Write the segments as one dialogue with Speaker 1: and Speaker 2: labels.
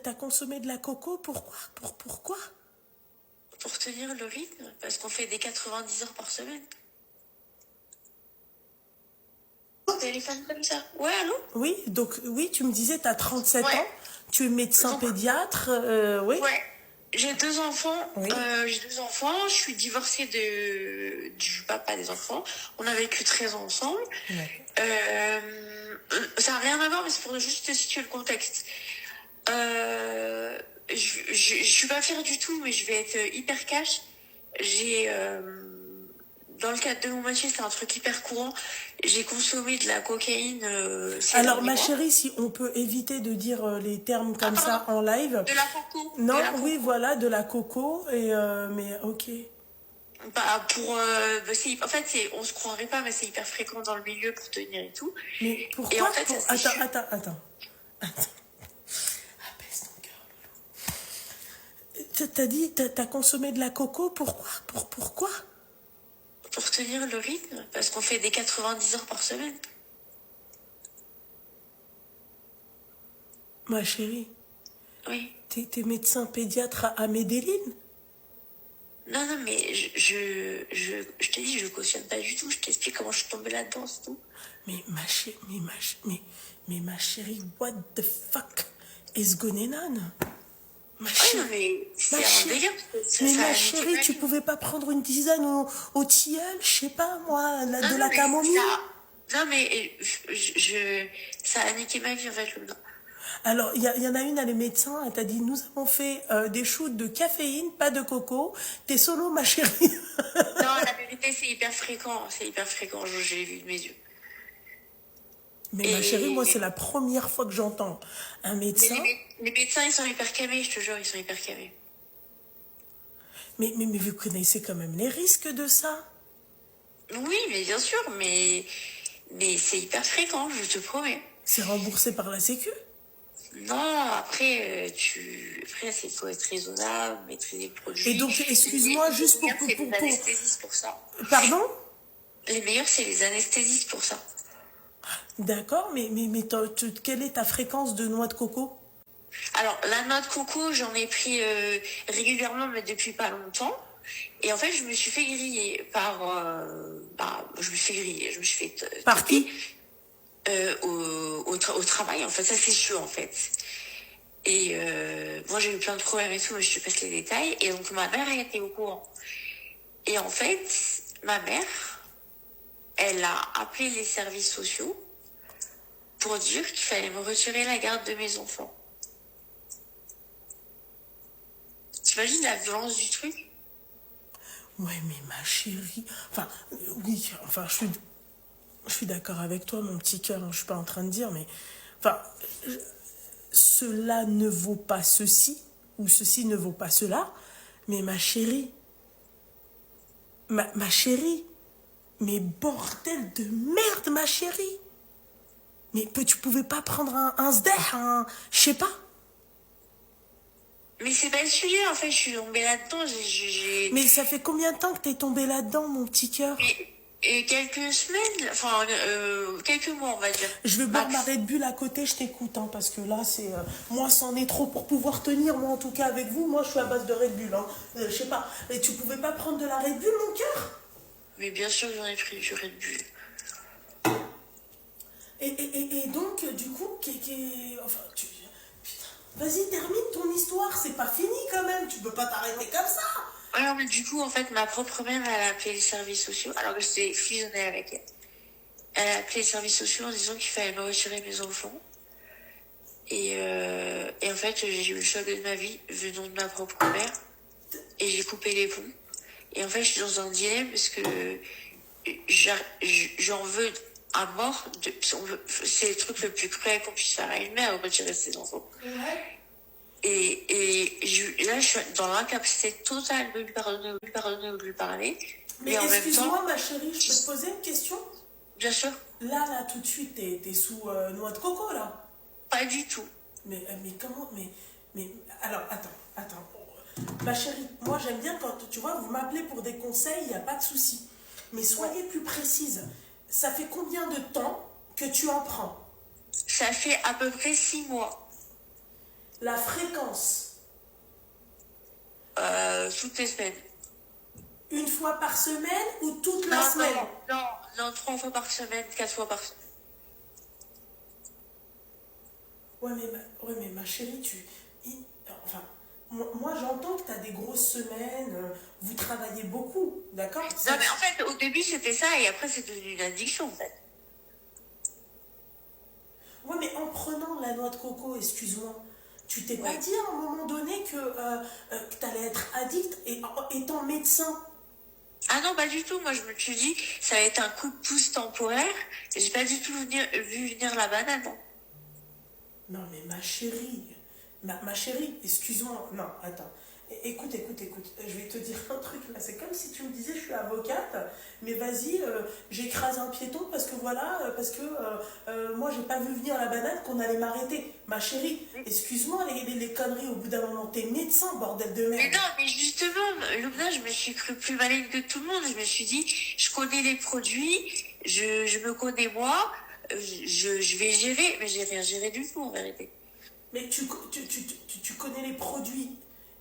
Speaker 1: T'as consommé de la coco, pourquoi? Pourquoi?
Speaker 2: Pour tenir le rythme, parce qu'on fait des 90 heures par semaine. Téléphone comme ça. Ouais, allô?
Speaker 1: Oui, donc oui, tu me disais, t'as 37
Speaker 2: Ouais.
Speaker 1: ans, tu es médecin
Speaker 2: Donc,
Speaker 1: pédiatre, oui.
Speaker 2: ouais. J'ai deux enfants.
Speaker 1: Oui.
Speaker 2: Je suis divorcée du papa des enfants. On a vécu 13 ans ensemble. Ça n'a rien à voir, mais c'est pour juste te situer le contexte. Je suis pas fière du tout, mais je vais être hyper cash. J'ai dans le cadre de mon métier, c'est un truc hyper courant. J'ai consommé de la cocaïne ces
Speaker 1: Alors,
Speaker 2: derniers
Speaker 1: ma
Speaker 2: mois.
Speaker 1: chérie, si on peut éviter de dire les termes comme
Speaker 2: Ah,
Speaker 1: ça en live.
Speaker 2: de la coco.
Speaker 1: Non,
Speaker 2: De la
Speaker 1: oui,
Speaker 2: coco.
Speaker 1: voilà, de la coco, et mais ok.
Speaker 2: Bah, en fait, on se croirait pas, mais c'est hyper fréquent dans le milieu pour tenir et tout.
Speaker 1: Mais pourquoi
Speaker 2: Et en fait, ça s'est su.
Speaker 1: Attends. Apaise ton cœur, Loulou. T'as dit, t'as consommé de la coco, pourquoi? Pourquoi?
Speaker 2: Pour tenir le rythme, parce qu'on fait des 90 heures par semaine.
Speaker 1: Ma chérie,
Speaker 2: Oui.
Speaker 1: t'es médecin pédiatre à Medellin?
Speaker 2: Non, non, mais je t'ai dit, je cautionne pas du tout. Je t'explique comment je suis tombée là-dedans, c'est tout.
Speaker 1: Mais ma chérie, what the fuck is going on? Ma
Speaker 2: Ouais,
Speaker 1: chérie,
Speaker 2: non, mais c'est
Speaker 1: ma
Speaker 2: un
Speaker 1: chérie,
Speaker 2: délire.
Speaker 1: mais
Speaker 2: Ça
Speaker 1: ma
Speaker 2: a
Speaker 1: chérie,
Speaker 2: niqué ma
Speaker 1: tu
Speaker 2: vie.
Speaker 1: pouvais pas prendre une tisane au tilleul, je sais pas moi,
Speaker 2: Non,
Speaker 1: de
Speaker 2: non,
Speaker 1: la
Speaker 2: mais
Speaker 1: camomille?
Speaker 2: Non, mais ça a niqué ma vie, en fait, le
Speaker 1: Alors, y en a une, elle est médecin, elle t'a dit, nous avons fait des shoots de caféine, pas de coco. T'es solo, ma chérie.
Speaker 2: Non, la vérité, c'est hyper fréquent. C'est hyper fréquent. Je l'ai vu de mes yeux.
Speaker 1: Mais ma chérie, moi, c'est
Speaker 2: Et...
Speaker 1: la première fois que j'entends un
Speaker 2: Mais
Speaker 1: médecin.
Speaker 2: les médecins, ils sont hyper camés, je te jure, ils sont hyper camés.
Speaker 1: Mais vous connaissez quand même les risques de ça.
Speaker 2: Oui, mais bien sûr, mais c'est hyper fréquent, je te promets.
Speaker 1: C'est remboursé par la Sécu.
Speaker 2: Non, après, après, il faut être raisonnable, maîtriser le produit.
Speaker 1: Et donc, excuse-moi, juste
Speaker 2: Les meilleurs, c'est les anesthésistes pour ça.
Speaker 1: Pardon?
Speaker 2: Les meilleurs, c'est les anesthésistes pour ça.
Speaker 1: D'accord, mais quelle est ta fréquence de noix de coco?
Speaker 2: Alors, la noix de coco, j'en ai pris régulièrement, mais depuis pas longtemps. Et en fait, je me suis fait griller par... je me suis fait griller, je me suis fait...
Speaker 1: Par qui?
Speaker 2: Au travail, en fait. Ça, c'est sûr, en fait. Et moi, j'ai eu plein de problèmes et tout, mais je te passe les détails. Et donc, ma mère, elle était au courant. Et en fait, ma mère, elle a appelé les services sociaux pour dire qu'il fallait me retirer la garde de mes enfants. T'imagines la violence du truc?
Speaker 1: Ouais, mais ma chérie... Enfin, oui, enfin, je suis d'accord avec toi, mon petit cœur, hein, je suis pas en train de dire, mais... Enfin, cela ne vaut pas ceci, ou ceci ne vaut pas cela, mais ma chérie... Ma chérie... Mais bordel de merde, ma chérie! Mais tu pouvais pas prendre un SDR, je sais pas.
Speaker 2: Mais c'est pas le sujet, en fait, je suis tombée là-dedans,
Speaker 1: Mais ça fait combien de temps que t'es tombée là-dedans, mon petit cœur?
Speaker 2: Et quelques semaines, enfin, quelques mois, on va dire.
Speaker 1: Je vais boire
Speaker 2: Max.
Speaker 1: ma Red Bull à côté, je t'écoute, hein, parce que là, c'est... moi, c'en est trop pour pouvoir tenir, moi, en tout cas, avec vous. Moi, je suis à base de Red Bull, hein. Je sais pas. Et tu pouvais pas prendre de la Red Bull, mon cœur?
Speaker 2: Mais bien sûr, j'en ai pris du Red Bull.
Speaker 1: Et donc, du coup, enfin, putain, vas-y, termine ton histoire, c'est pas fini, quand même. Tu peux pas t'arrêter comme ça.
Speaker 2: Alors, mais du coup, en fait, ma propre mère, elle a appelé les services sociaux, alors que j'étais fusionnée avec elle. Elle a appelé les services sociaux en disant qu'il fallait me retirer mes enfants. Et en fait, j'ai eu le choc de ma vie venant de ma propre mère. Et j'ai coupé les ponts. Et en fait, je suis dans un dilemme parce que j'en veux à mort. C'est le truc le plus cruel qu'on puisse faire à une mère, retirer ses enfants.
Speaker 1: Ouais.
Speaker 2: Là, je suis dans l'incapacité totale de lui pardonner ou de lui parler.
Speaker 1: Mais
Speaker 2: en même
Speaker 1: excuse-moi,
Speaker 2: temps,
Speaker 1: ma chérie, je peux te poser une question?
Speaker 2: bien sûr,
Speaker 1: Là, tout de suite, t'es sous noix de coco, là.
Speaker 2: pas du tout.
Speaker 1: Mais comment, alors, attends. Ma chérie, moi, j'aime bien quand, tu vois, vous m'appelez pour des conseils, il n'y a pas de souci. Mais soyez plus précise. Ça fait combien de temps que tu en prends?
Speaker 2: Ça fait à peu près 6 mois.
Speaker 1: La fréquence,
Speaker 2: Toutes les semaines.
Speaker 1: une fois par semaine ou toute la
Speaker 2: Non,
Speaker 1: semaine?
Speaker 2: non, 3 fois par semaine, 4 fois par semaine.
Speaker 1: Ouais, mais ma chérie, enfin, moi, j'entends que tu as des grosses semaines, vous travaillez beaucoup, d'accord?
Speaker 2: Non, mais en fait, au début, c'était ça, et après, c'est devenu une addiction, en fait.
Speaker 1: Ouais, mais en prenant la noix de coco, excuse-moi, tu t'es pas
Speaker 2: Oui.
Speaker 1: dit à un moment donné que tu allais être addict et étant médecin?
Speaker 2: Ah non, pas du tout. Moi, je me suis dit, ça va être un coup de pouce temporaire. J'ai pas du tout vu venir la banane, hein.
Speaker 1: Non, mais ma chérie, excuse-moi, non, attends. Écoute, je vais te dire un truc là, c'est comme si tu me disais je suis avocate, mais vas-y, j'écrase un piéton parce que voilà, parce que moi j'ai pas vu venir la banane qu'on allait m'arrêter. Ma chérie, excuse-moi les conneries, au bout d'un moment, t'es médecin, bordel de
Speaker 2: Mais
Speaker 1: merde.
Speaker 2: non, mais justement, Lumna, je me suis cru plus maligne que tout le monde. Je me suis dit, je connais les produits, je me connais moi, je vais gérer, mais j'ai rien géré du tout en vérité.
Speaker 1: Mais tu connais les produits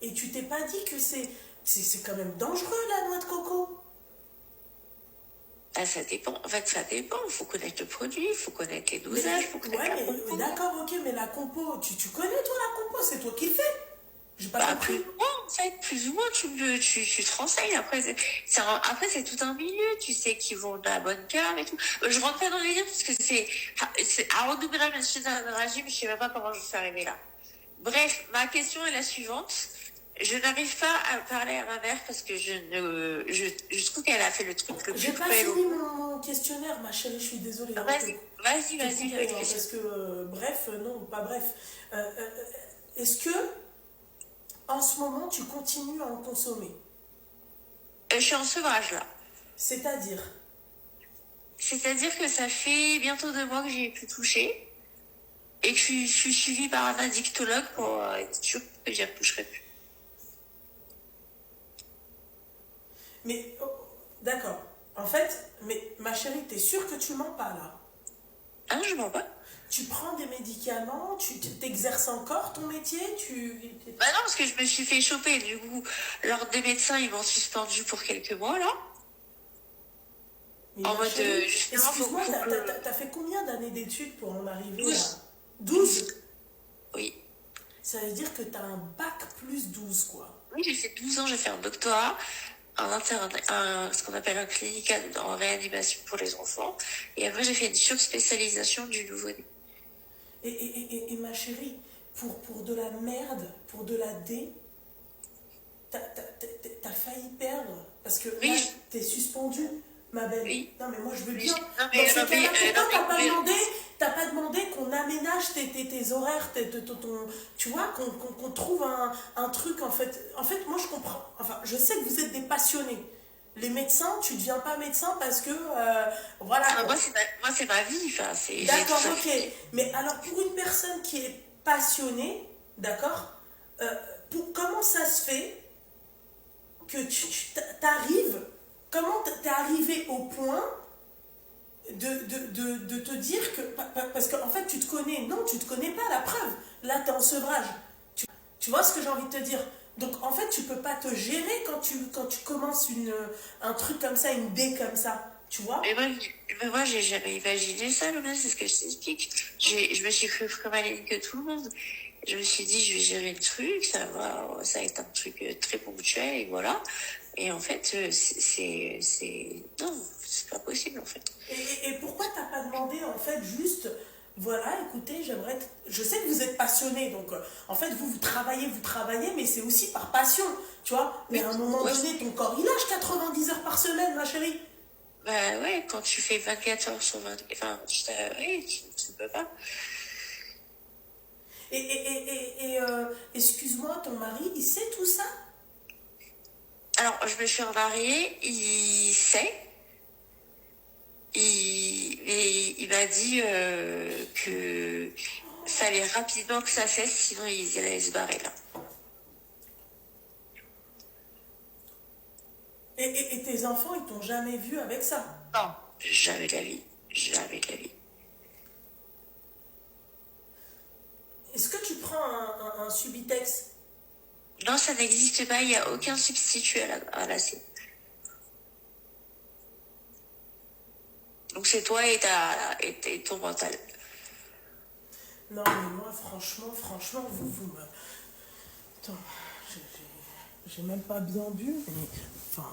Speaker 1: et tu t'es pas dit que c'est quand même dangereux la noix de coco.
Speaker 2: Ah, ça dépend. En fait, ça dépend. Il faut connaître le produit, il faut connaître les
Speaker 1: Mais,
Speaker 2: dosages, il faut connaître
Speaker 1: ouais,
Speaker 2: la
Speaker 1: mais
Speaker 2: compo.
Speaker 1: d'accord, ok, mais la compo, tu connais toi la compo, c'est toi qui le fais. J'ai pas
Speaker 2: Bah, plus
Speaker 1: compris.
Speaker 2: ou moins, en fait, plus ou moins, tu te renseignes. Après, après, c'est tout un milieu. Tu sais qu'ils vont de la bonne cave et tout. Je rentre pas dans les liens parce que c'est à redouber la régime. Je sais même pas comment je suis arrivée là. Bref, ma question est la suivante. Je n'arrive pas à parler à ma mère parce que je trouve qu'elle a fait le truc le
Speaker 1: J'ai
Speaker 2: plus
Speaker 1: pas
Speaker 2: cruel au
Speaker 1: fini
Speaker 2: monde.
Speaker 1: mon questionnaire, ma chérie, je suis désolée hein,
Speaker 2: Vas-y,
Speaker 1: te couper,
Speaker 2: avec
Speaker 1: hein,
Speaker 2: plaisir.
Speaker 1: parce que, bref, non, pas bref. Est-ce que, en ce moment, tu continues à en consommer?
Speaker 2: Je suis en sevrage là.
Speaker 1: C'est-à-dire,
Speaker 2: C'est-à-dire que ça fait bientôt 2 mois que j'ai pu toucher et que je suis suivie par un addictologue pour être sûre que j'y retoucherai plus.
Speaker 1: mais, oh, d'accord. En fait, mais ma chérie, t'es sûre que tu mens pas là?
Speaker 2: Ah non, je mens pas.
Speaker 1: Tu prends des médicaments, tu t'exerces encore ton métier,
Speaker 2: Bah non, parce que je me suis fait choper. Du coup, l'ordre des médecins, ils m'ont suspendu pour quelques mois là.
Speaker 1: Mais
Speaker 2: En
Speaker 1: ma
Speaker 2: mode,
Speaker 1: chérie,
Speaker 2: justement,
Speaker 1: excuse-moi,
Speaker 2: faut que...
Speaker 1: t'as fait combien d'années d'études pour en arriver à
Speaker 2: 12.
Speaker 1: 12?
Speaker 2: Oui.
Speaker 1: Ça veut dire que t'as un bac plus 12 quoi.
Speaker 2: Oui, j'ai fait 12 ans, j'ai fait un doctorat, ce qu'on appelle un clinical en réanimation pour les enfants. Et après, j'ai fait une surspécialisation du nouveau-né.
Speaker 1: Et ma chérie, pour de la merde, pour de la D, t'as failli perdre. Parce que là,
Speaker 2: Oui,
Speaker 1: t'es suspendue, ma belle.
Speaker 2: oui.
Speaker 1: Non, mais moi, je veux
Speaker 2: Oui,
Speaker 1: bien.
Speaker 2: non,
Speaker 1: Dans
Speaker 2: mais,
Speaker 1: ces cas-là, pourquoi
Speaker 2: non,
Speaker 1: t'as pas demandé qu'on aménage tes horaires, tu vois, qu'on trouve un truc, en fait. En fait, moi, je comprends. Enfin, je sais que vous êtes des passionnés. Les médecins, tu ne deviens pas médecin parce que, voilà.
Speaker 2: ah, moi, c'est ma vie. Enfin, j'ai tout
Speaker 1: D'accord,
Speaker 2: ça.
Speaker 1: ok. Mais alors, pour une personne qui est passionnée, d'accord, comment ça se fait que t'arrives, comment t'es arrivé au point de te dire que, parce qu'en fait, tu te connais, non, tu te connais pas, la preuve. Là, t'es en sevrage. Tu vois ce que j'ai envie de te dire? Donc, en fait, tu peux pas te gérer quand tu commences un truc comme ça, une dé comme ça. Tu vois?
Speaker 2: Mais moi, j'ai jamais imaginé ça, Luna, c'est ce que je t'explique. Je me suis cru plus maligne que tout le monde. Je me suis dit, je vais gérer le truc, ça va être un truc très ponctuel, et voilà. Et en fait, non, c'est pas possible, en fait.
Speaker 1: Et pourquoi t'as pas demandé en fait juste, voilà, écoutez, je sais que vous êtes passionné, donc en fait vous travaillez, mais c'est aussi par passion, tu vois. Mais
Speaker 2: Oui,
Speaker 1: à un moment
Speaker 2: ouais.
Speaker 1: donné, ton corps il lâche 90 heures par semaine, ma chérie.
Speaker 2: Bah ouais, quand tu fais 24 heures sur 20, enfin, oui, tu ne peux pas.
Speaker 1: Excuse-moi, ton mari, il sait tout ça?
Speaker 2: Alors, je me suis remariée, il sait, il m'a dit que fallait rapidement que ça cesse, sinon ils allaient se barrer là.
Speaker 1: Et tes enfants, ils t'ont jamais vu avec ça?
Speaker 2: Non. Jamais de la vie. Jamais de la vie.
Speaker 1: Est-ce que tu prends un Subutex?
Speaker 2: Non, ça n'existe pas, il n'y a aucun substitut à la C. Donc c'est toi et ton mental.
Speaker 1: Non, mais moi, franchement, vous me... Attends, j'ai même pas bien bu, mais... Enfin,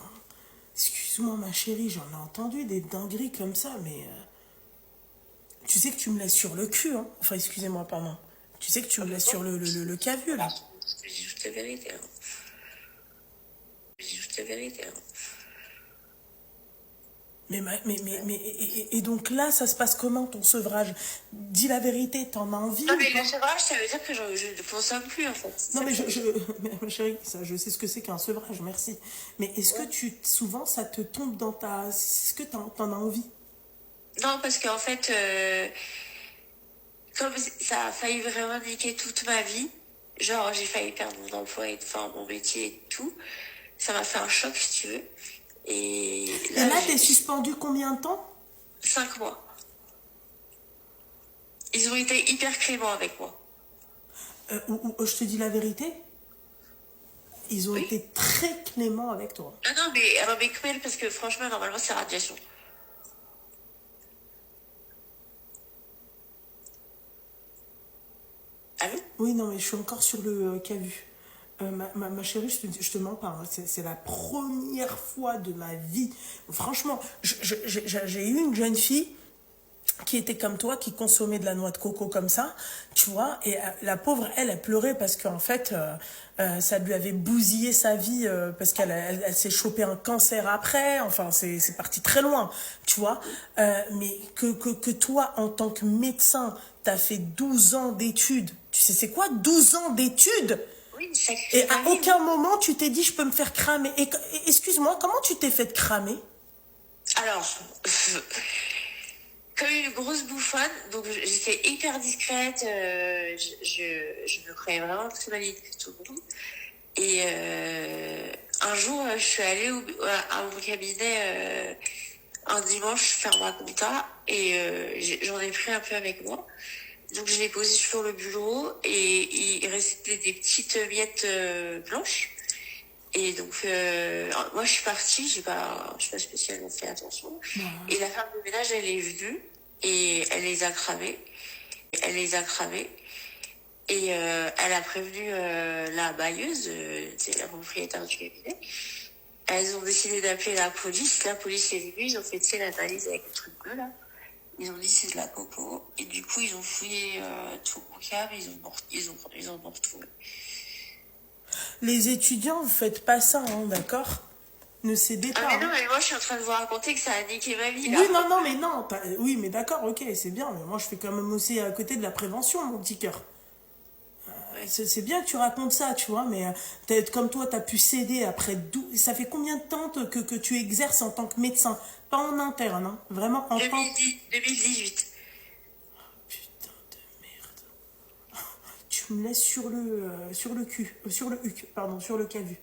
Speaker 1: excuse-moi, ma chérie, j'en ai entendu des dingueries comme ça, mais... tu sais que tu me laisses sur le cul, hein. Enfin, excusez-moi, pardon. Tu sais que tu me laisses sur le cavu, là.
Speaker 2: Je dis juste la vérité. Hein. Je dis juste la vérité. Hein.
Speaker 1: Et donc là, ça se passe comment ton sevrage? Dis la vérité, t'en as envie?
Speaker 2: Non, mais le sevrage, ça veut dire que je ne consomme plus, en fait.
Speaker 1: Non, mais ma chérie, ça, je sais ce que c'est qu'un sevrage, merci. Mais est-ce que souvent, ça te tombe dans ta... Est-ce que t'en as envie?
Speaker 2: Non, parce qu'en fait, comme ça a failli vraiment niquer toute ma vie, genre j'ai failli perdre mon emploi et enfin mon métier et tout, ça m'a fait un choc, si tu veux. Et
Speaker 1: là t'es suspendu combien de temps?
Speaker 2: 5 mois. Ils ont été hyper cléments avec moi.
Speaker 1: Je te dis la vérité, ils ont été très cléments avec toi.
Speaker 2: Non, mais cruel parce que franchement, normalement, c'est radiation. Allô?
Speaker 1: Oui, non, mais je suis encore sur le cavu. Ma chérie, je te mens pas, hein. C'est la première fois de ma vie. Franchement, j'ai eu une jeune fille qui était comme toi, qui consommait de la noix de coco comme ça, tu vois, et la pauvre, elle pleurait parce qu'en fait, ça lui avait bousillé sa vie, parce qu'elle s'est chopé un cancer après, enfin, c'est parti très loin, tu vois, mais que toi, en tant que médecin, t'as fait 12 ans d'études, tu sais, c'est quoi 12 ans d'études?
Speaker 2: Oui, ça
Speaker 1: Et à aucun moment, tu t'es dit, je peux me faire cramer. Et excuse-moi, comment tu t'es fait cramer?
Speaker 2: Alors, comme une grosse bouffonne, donc j'étais hyper discrète, je me croyais vraiment plus maligne que tout le monde. Et un jour, je suis allée à mon cabinet un dimanche faire ma compta et j'en ai pris un peu avec moi. Donc je l'ai posé sur le bureau et il restait des petites miettes blanches. Et donc moi je suis partie, j'ai pas spécialement fait attention. Et la femme de ménage elle est venue et elle les a cramées. Et elle a prévenu la bailleuse, c'est la propriétaire du cabinet. Elles ont décidé d'appeler la police. La police est venue, ils ont fait l'analyse avec le truc bleu là. Ils ont dit c'est de la coco. Et du coup ils ont fouillé tout mon câble, ils ont retrouvé.
Speaker 1: Les étudiants, vous faites pas ça, hein, d'accord? Ne cédez pas.
Speaker 2: Ah mais non, mais moi je suis en train de vous raconter que ça a niqué ma vie là.
Speaker 1: Oui, non, mais non. Oui, mais d'accord, ok, c'est bien. Mais moi, je fais quand même aussi à côté de la prévention, mon petit cœur. C'est bien que tu racontes ça, tu vois, mais comme toi, tu as pu céder après 12... Ça fait combien de temps que tu exerces en tant que médecin? Pas en interne, hein, vraiment en tant...
Speaker 2: 2018.
Speaker 1: Putain de merde. Tu me laisses sur le cul, sur le huc, pardon, sur le cavu.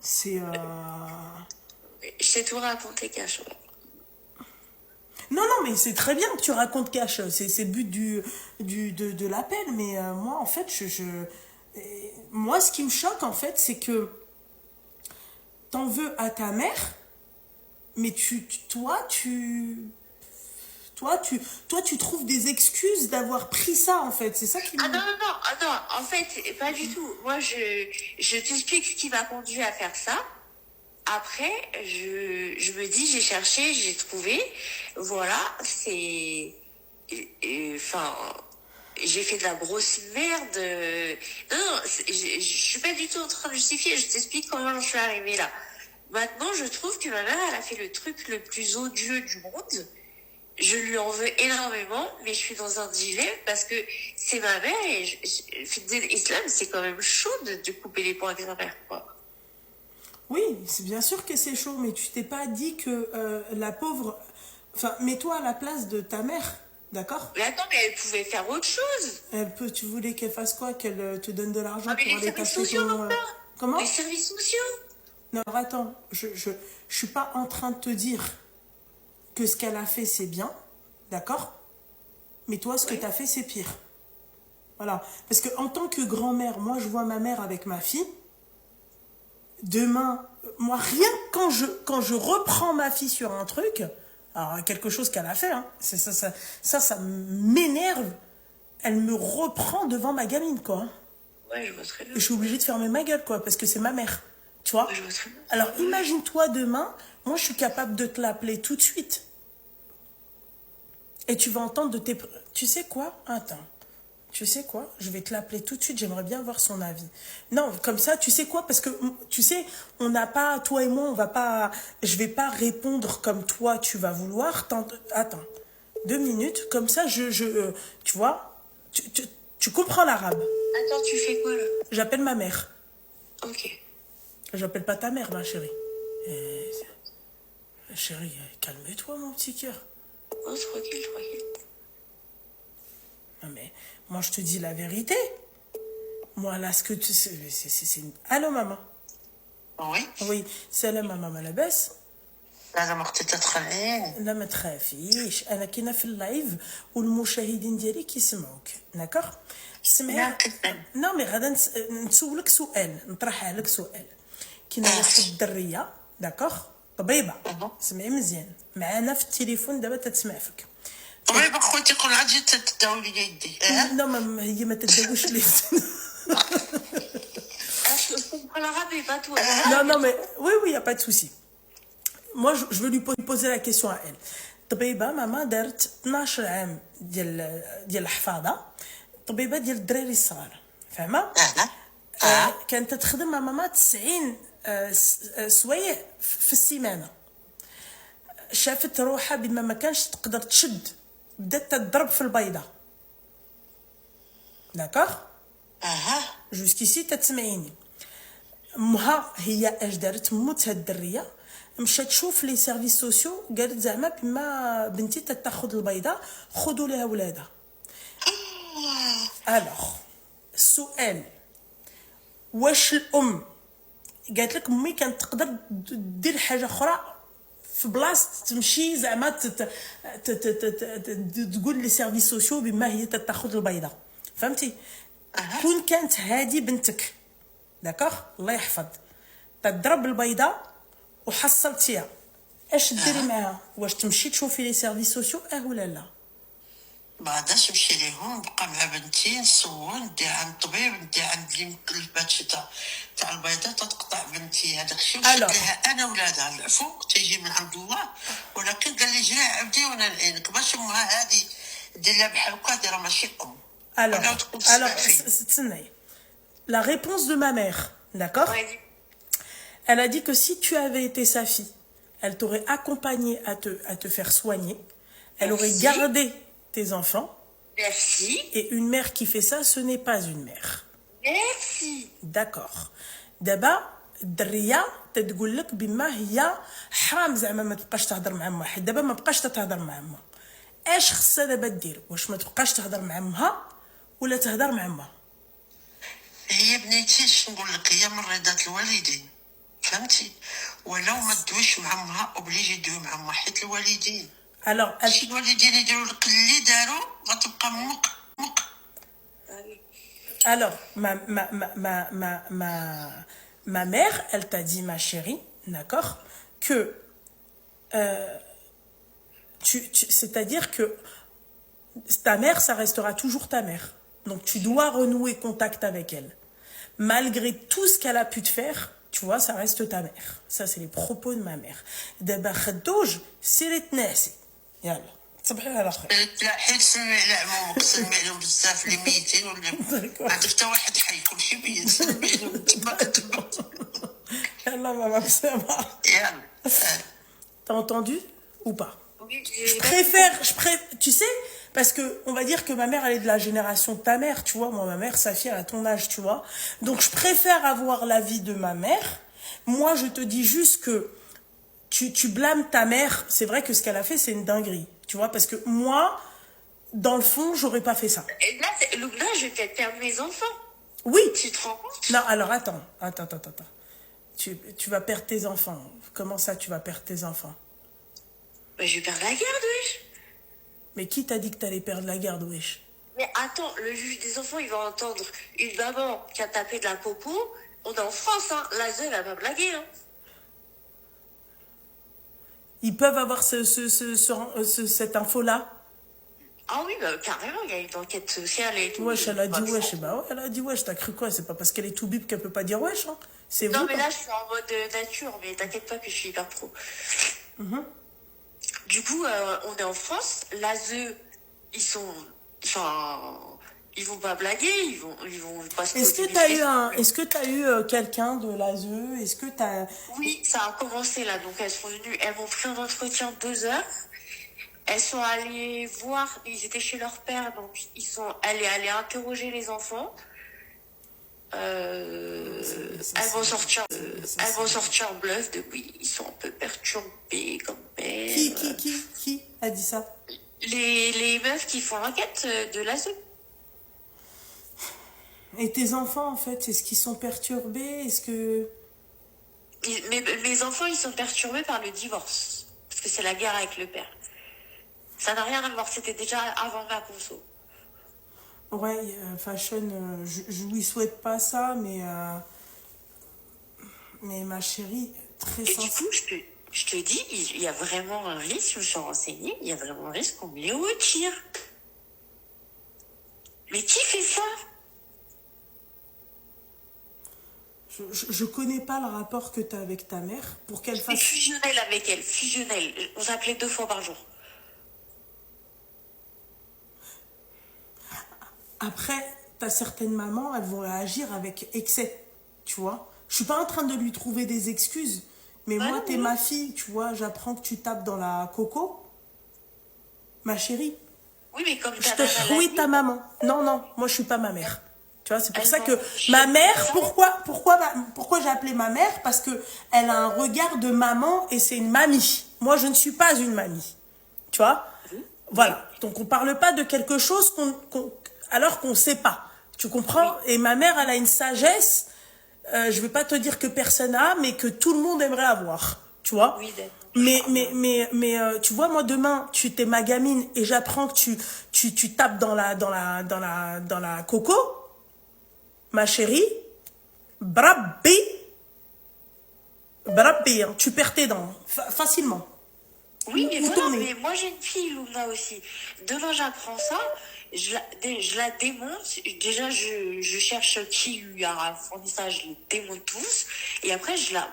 Speaker 1: C'est...
Speaker 2: Je t'ai tout raconté, Cash.
Speaker 1: Non, mais c'est très bien que tu racontes Cash. C'est le but de l'appel. Mais moi, en fait, moi, ce qui me choque, en fait, c'est que t'en veux à ta mère, mais toi, tu trouves des excuses d'avoir pris ça, en fait. C'est ça qui me...
Speaker 2: Ah non, en fait, pas du tout. Moi, je t'explique ce qui m'a conduit à faire ça. Après, je me dis, j'ai cherché, j'ai trouvé. Voilà, enfin, j'ai fait de la grosse merde. Non, je suis pas du tout en train de justifier. Je t'explique comment j'en suis arrivée là. Maintenant, je trouve que ma mère, elle a fait le truc le plus odieux du monde. Je lui en veux énormément, mais je suis dans un dilemme parce que c'est ma mère et l'islam, c'est quand même chaud de couper les ponts avec sa mère, quoi.
Speaker 1: Oui, c'est bien sûr que c'est chaud, mais tu t'es pas dit que la pauvre... Enfin, mets-toi à la place de ta mère, d'accord?
Speaker 2: Mais attends, mais elle pouvait faire autre chose.
Speaker 1: Tu voulais qu'elle fasse quoi? Qu'elle te donne de l'argent
Speaker 2: mais
Speaker 1: pour aller t'acheter ton... Comment?
Speaker 2: Les services sociaux.
Speaker 1: Non, alors attends, je suis pas en train de te dire que ce qu'elle a fait, c'est bien, d'accord? Mais toi, ce que tu as fait, c'est pire. Voilà. Parce que en tant que grand-mère, moi, je vois ma mère avec ma fille. Demain, moi, rien que quand je reprends ma fille sur un truc, alors quelque chose qu'elle a fait, hein, ça m'énerve. Elle me reprend devant ma gamine, quoi.
Speaker 2: Ouais, je vois très bien.
Speaker 1: Et je suis obligée de fermer ma gueule, quoi, parce que c'est ma mère. Tu vois?
Speaker 2: Ouais, je vois très bien.
Speaker 1: Alors, imagine-toi demain, moi, je suis capable de te l'appeler tout de suite. Et tu vas entendre de tes... Tu sais quoi? Attends. Tu sais quoi? Je vais te l'appeler tout de suite, j'aimerais bien avoir son avis. Non, comme ça, tu sais quoi? Parce que, tu sais, on n'a pas, toi et moi, on va pas... Je vais pas répondre comme toi, tu vas vouloir. Attends. 2 minutes, comme ça, tu vois? Tu comprends l'arabe.
Speaker 2: Attends, tu fais quoi là?
Speaker 1: J'appelle ma mère.
Speaker 2: Ok.
Speaker 1: J'appelle pas ta mère, ma chérie. Chérie, calme-toi, mon petit cœur.
Speaker 2: Oh, tranquille, tranquille.
Speaker 1: Non, mais moi, je te dis la vérité. Moi, là, ce que tu sais, Allô, maman?
Speaker 3: Oui.
Speaker 1: Oui, سلام ماما لاباس؟
Speaker 3: لازم اختي تدخلي.
Speaker 1: لا ما تخافيش، انا كاينه في اللايف والمشاهدين ديالي كيسمعوك، داكوغ؟ سمعي. نو مي غادا نسولك سؤال، نطرحها لك سؤال. كاينه واحد الدريه، داكوغ؟ طبيبه، سمعي مزيان، معانا في التليفون دابا تتسمع فيك.
Speaker 3: طبيبه خوتي يقول عاد تداوي لي يدي.
Speaker 1: لا ما هي ما تداويش لي.
Speaker 2: Je comprends l'arabe et pas toi.
Speaker 1: Non, mais oui, y a pas de souci. Moi, je veux lui poser la question à elle. طبيبة ماما دارت 12 عام ديال الحفاضة، طبيبة ديال الدراري الصغار، فاهمة؟ كانت تخدم مع ماما 90 سوايع في السيمانة. شافت روحها بما ما كانش تقدر تشد، بدات تضرب في البيضة. داكوغ؟ جوسكيسي تتسمعيني. امها هي اش دارت؟ موت هاد الدريه، مشات تشوف لي سيرفيس سوسيو، قالت زعما بما بنتي تاخذ البيضه خذوا لها ولادها. الوغ السؤال، واش الام قالت لك امي كانت تقدر دير حاجه اخرى في بلاصه تمشي زعما تقول لي سيرفيس سوسيو بما هي تاخذ البيضه، فهمتي؟ كون كانت هادي بنتك، داكوغ، الله يحفظ، تضرب البيضه وحصلتيها، اش ديري معاها؟ واش تمشي تشوفي لي سيرفيس سوسيو ولا لا؟
Speaker 3: ما عادش نمشي ليهم، نبقى مع بنتي نسول، ندير عند الطبيب، ندير عند اللي مكلف هادشي تاع البيضه، تتقطع بنتي هذاك الشيء ونشد لها انا ولادها. العفو تيجي من عند الله، ولكن قال لي جري عبدي وانا نعينك باش امها هذه دير لها بحال هكا دايره ماشي ام.
Speaker 1: Alors, la réponse de ma mère, d'accord?
Speaker 2: Ouais.
Speaker 1: Elle a dit que si tu avais été sa fille, elle t'aurait accompagné à te faire soigner, elle aurait gardé tes enfants.
Speaker 2: Merci.
Speaker 1: Et une mère qui fait ça, ce n'est pas une mère.
Speaker 2: Merci.
Speaker 1: D'accord. دابا الدريه تتقول لك بما هي حرام زعما ما تبقاش تهضر مع امها، دابا ما بقاش تهضر مع امها. اش خصها دابا دير؟ واش ما تبقاش تهضر مع امها ولا تهضر مع امها؟
Speaker 3: هي بنيتي اش نقول لك، هي من رضا الوالدين، فهمتي؟ ولو ما دويش مع امها اوبليجي يدوي مع امها، حيت الوالدين الوالدين يديروا لك اللي داروا غتبقى مق.
Speaker 1: Alors, ma mère, elle t'a dit, ma chérie, d'accord, que c'est-à-dire que ta mère, ça restera toujours ta mère. Donc, tu dois renouer contact avec elle. Malgré tout ce qu'elle a pu te faire, tu vois, ça reste ta mère. Ça, c'est les propos de ma mère. D'abord, khadouj, sirit nasi. Yalla. صبحي على خير.
Speaker 3: لا حيت سمع على عمومك، سمع لهم بزاف اللي ميتين ولا ما عندك حتى واحد حي، كلشي ميت، سمع لهم تما كتبع.
Speaker 1: يلا ماما بسامة.
Speaker 3: يلا.
Speaker 1: T'as entendu ou pas?
Speaker 2: Oui,
Speaker 1: je préfère, tu sais, parce que on va dire que ma mère, elle est de la génération de ta mère, tu vois. Moi, ma mère, sa fille, elle a ton âge, tu vois. Donc, je préfère avoir l'avis de ma mère. Moi, je te dis juste que tu blâmes ta mère. C'est vrai que ce qu'elle a fait, c'est une dinguerie, tu vois. Parce que moi, dans le fond, j'aurais pas fait ça.
Speaker 2: Et là, je vais peut-être perdre mes enfants.
Speaker 1: Oui.
Speaker 2: Tu te rends compte?
Speaker 1: Non, alors attends. Tu vas perdre tes enfants. Comment ça, tu vas perdre tes enfants?
Speaker 2: Bah, je vais perdre la garde, wesh.
Speaker 1: Mais qui t'a dit que t'allais perdre la garde, wesh?
Speaker 2: Mais attends, le juge des enfants, il va entendre une maman qui a tapé de la popo. On est en France, hein. L'ASE, elle va pas blaguer, hein.
Speaker 1: Ils peuvent avoir cette info-là.
Speaker 2: Ah oui, bah, carrément, il y a une enquête sociale et tout.
Speaker 1: Wesh, elle a dit wesh. Bah ouais, elle a dit wesh. T'as cru quoi? C'est pas parce qu'elle est tout bip qu'elle peut pas dire wesh, hein. C'est
Speaker 2: Non,
Speaker 1: vous.
Speaker 2: mais là, je suis en mode nature, mais t'inquiète pas que je suis hyper pro. Du coup, on est en France. L'ASE, ils sont... Enfin... Ils vont pas blaguer, ils vont pas se
Speaker 1: Est-ce que t'as eu quelqu'un de l'ASE? Est-ce que t'as...
Speaker 2: Oui, ça a commencé là. Donc, elles sont venues, elles m'ont pris un entretien 2 heures. Elles sont allées voir, ils étaient chez leur père, donc elles allaient interroger les enfants. Elles vont sortir en bluff de oui, ils sont un peu perturbés comme mère.
Speaker 1: Qui a dit ça?
Speaker 2: Les meufs qui font l'enquête de l'ASE.
Speaker 1: Et tes enfants, en fait, est-ce qu'ils sont perturbés? Est-ce que...
Speaker 2: Mes enfants, ils sont perturbés par le divorce. Parce que c'est la guerre avec le père. Ça n'a rien à voir, c'était déjà avant ma conso.
Speaker 1: Ouais, Fashion, je lui souhaite pas ça, mais ma chérie, très
Speaker 2: Et du
Speaker 1: sensible.
Speaker 2: coup, je te dis, il y a vraiment un risque, je me suis renseignée, il y a vraiment un risque qu'on me les retire. Mais qui fait ça?
Speaker 1: Je connais pas le rapport que t'as avec ta mère pour qu'elle
Speaker 2: C'est
Speaker 1: fasse...
Speaker 2: fusionnel avec elle, fusionnel. On s'appelait 2 fois par jour.
Speaker 1: Après, t'as certaines mamans, elles vont réagir avec excès, tu vois. Je suis pas en train de lui trouver des excuses, mais moi, t'es ma fille, tu vois, j'apprends que tu tapes dans la coco. Ma chérie,
Speaker 2: Oui, mais comme
Speaker 1: oui, ta maman. Non, moi, je suis pas ma mère. Tu vois, c'est pour ça que ma mère, pourquoi j'ai appelé ma mère? Parce que elle a un regard de maman et c'est une mamie. Moi, je ne suis pas une mamie. Tu vois? Voilà. Donc, on parle pas de quelque chose alors qu'on sait pas. Tu comprends? Et ma mère, elle a une sagesse, je vais pas te dire que personne n'a, mais que tout le monde aimerait avoir. Tu vois?
Speaker 2: Oui, d'accord.
Speaker 1: Mais tu vois, moi demain, tu t'es ma gamine et j'apprends que tu tapes dans la coco, ma chérie, brabbi, hein, tu perds tes dents facilement.
Speaker 2: Oui, mais
Speaker 1: Où
Speaker 2: voilà,
Speaker 1: t'en es?
Speaker 2: mais moi j'ai une fille, Luna aussi. Demain j'apprends ça, je la démonte. Déjà, je cherche qui lui a fourni ça, je les démonte tous. Et après, je la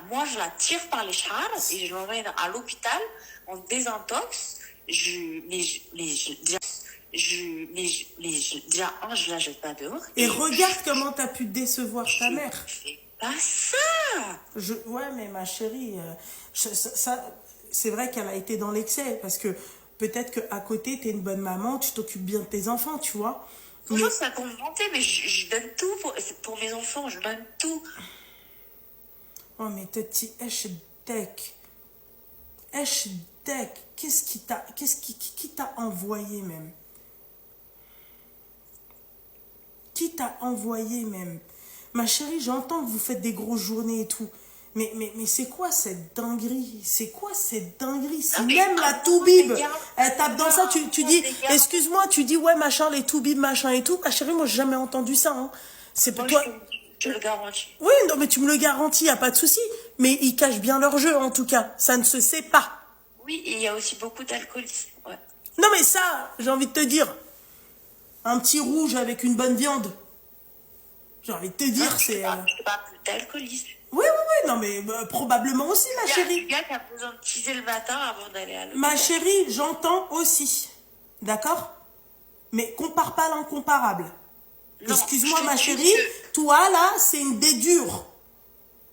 Speaker 2: tire par les chars et je l'emmène à l'hôpital en désintox. Déjà, je la jette pas dehors.
Speaker 1: Et regarde comment t'as pu décevoir ta mère.
Speaker 2: Je fais pas ça.
Speaker 1: Ouais, mais ma chérie, c'est vrai qu'elle a été dans l'excès, parce que peut-être qu'à côté, t'es une bonne maman, tu t'occupes bien de tes enfants, tu vois.
Speaker 2: Bonjour, c'est pas pour me vanter, mais je donne tout pour mes enfants, je donne tout.
Speaker 1: Oh, mais Tati, Esh-Dek, qu'est-ce qui t'a envoyé même? Qui t'a envoyé même? Ma chérie, j'entends que vous faites des grosses journées et tout. Mais c'est quoi cette dinguerie? C'est quoi cette dinguerie? Si même la toubib, elle tape dans ça, tu dis, excuse-moi, tu dis, ouais, machin, les toubib, machin et tout. Ma chérie, moi, j'ai jamais entendu ça, hein. C'est pour toi.
Speaker 2: Je le garantis.
Speaker 1: Oui, non, mais tu me le garantis, y a pas de souci. Mais ils cachent bien leur jeu, en tout cas. Ça ne se sait pas.
Speaker 2: Oui, et il y a aussi beaucoup d'alcoolisme, ouais.
Speaker 1: Non, mais ça, j'ai envie de te dire, un petit rouge avec une bonne viande. J'ai envie de te dire, c'est...
Speaker 2: Je parle d'alcoolisme.
Speaker 1: Oui, non, mais probablement aussi, ma chérie.
Speaker 2: Le gars qui a besoin de teaser le matin avant d'aller à l'hôpital.
Speaker 1: Ma chérie, j'entends aussi. D'accord? Mais compare pas l'incomparable. Excuse-moi, ma chérie, toi, là, c'est une dé dure.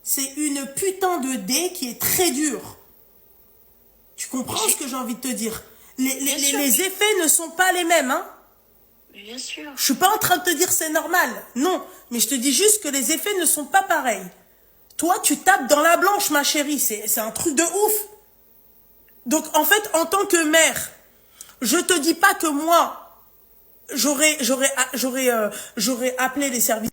Speaker 1: C'est une putain de dé qui est très dure. Tu comprends ce que j'ai envie de te dire? Les effets ne sont pas les mêmes, hein?
Speaker 2: Bien sûr.
Speaker 1: Je suis pas en train de te dire c'est normal. Non. Mais je te dis juste que les effets ne sont pas pareils. Toi, tu tapes dans la blanche, ma chérie. C'est un truc de ouf. Donc, en fait, en tant que mère, je te dis pas que moi, j'aurais appelé les services